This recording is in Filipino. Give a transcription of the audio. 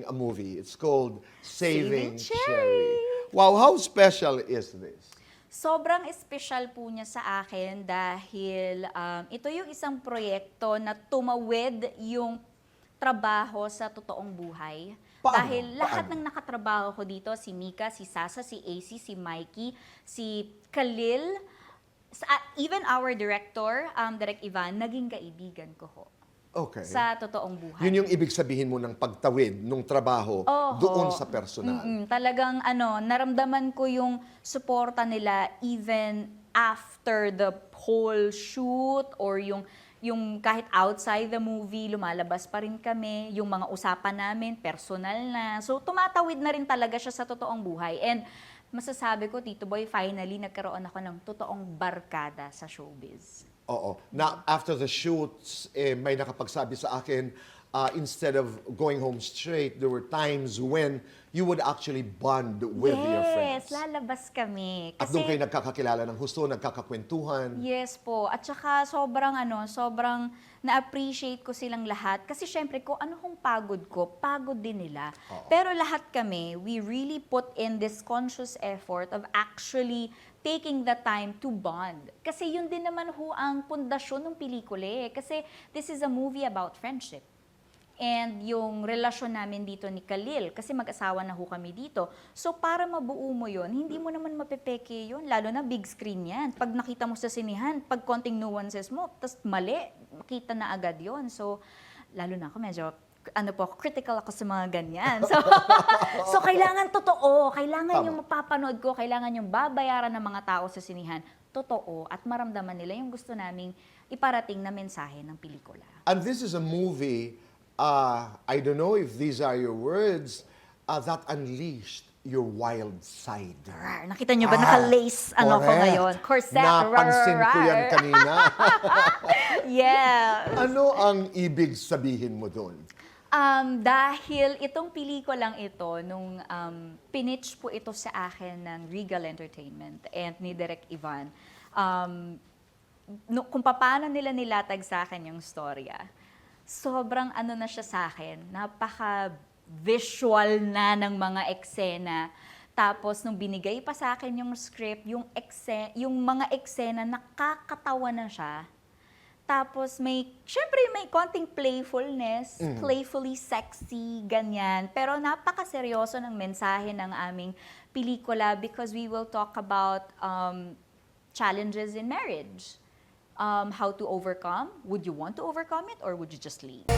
a movie. It's called Saving Saving Cherry. Wow, how special is this? Sobrang espesyal po niya sa akin dahil ito yung isang proyekto na tumawid yung trabaho sa totoong buhay. Paano? Dahil lahat Paano? ng nakatrabaho ko dito, si Mika, si Sasa, si AC, si Mikey, si Khalil, even our director, Direk Ivan, naging kaibigan ko ho Okay. sa totoong buhay. Yun yung ibig sabihin mo ng pagtawid nung trabaho Oho. doon sa personal. Talagang naramdaman ko yung suporta nila even after the whole shoot or yung kahit outside the movie, lumalabas pa rin kami, yung mga usapan namin, personal na. So, tumatawid na rin talaga siya sa totoong buhay. And masasabi ko, Tito Boy, finally, nagkaroon ako ng totoong barkada sa showbiz. Oo. Na after the shoots, may nakapagsabi sa akin, instead of going home straight, there were times when you would actually bond with your friends. Yes, lalabas kami. At doon kayo nagkakakilala ng husto, nagkakakwentuhan. Yes po. At saka sobrang na-appreciate ko silang lahat. Kasi syempre ko, ano kung pagod ko, pagod din nila. Oo. Pero lahat kami, we really put in this conscious effort of actually taking the time to bond. Kasi yun din naman ho ang pundasyon ng pelikula eh. Kasi this is a movie about friendship. And yung relasyon namin dito ni Khalil, kasi mag-asawa na ho kami dito. So para mabuo mo yun, hindi mo naman mapepeke yun, lalo na big screen yan. Pag nakita mo sa sinihan, pag konting nuances mo, tas mali, makita na agad yun. So lalo na ako medyo, critical ako sa mga ganyan. So kailangan totoo, kailangan yung mapapanood ko, kailangan yung babayaran ng mga tao sa sinihan, totoo, at maramdaman nila yung gusto naming iparating na mensahe ng pelikula. And this is a movie, I don't know if these are your words, that unleashed your wild side. Rar, nakita niyo ba naka-lace ko Correct. ngayon? Corset. Napansin ko yan kanina. Yes. Ano ang ibig sabihin mo doon? Dahil itong pelikulang ito, nung pinitch po ito sa akin ng Regal Entertainment and ni Direk Ivan, kung paano nila nilatag sa akin yung storya, sobrang na siya sa akin, napaka-visual na ng mga eksena. Tapos, nung binigay pa sa akin yung script, yung mga eksena, nakakatawa na siya. Tapos, syempre may konting playfulness, playfully sexy, ganyan. Pero napakaseryoso ng mensahe ng aming pelikula because we will talk about challenges in marriage. How to overcome. Would you want to overcome it or would you just leave?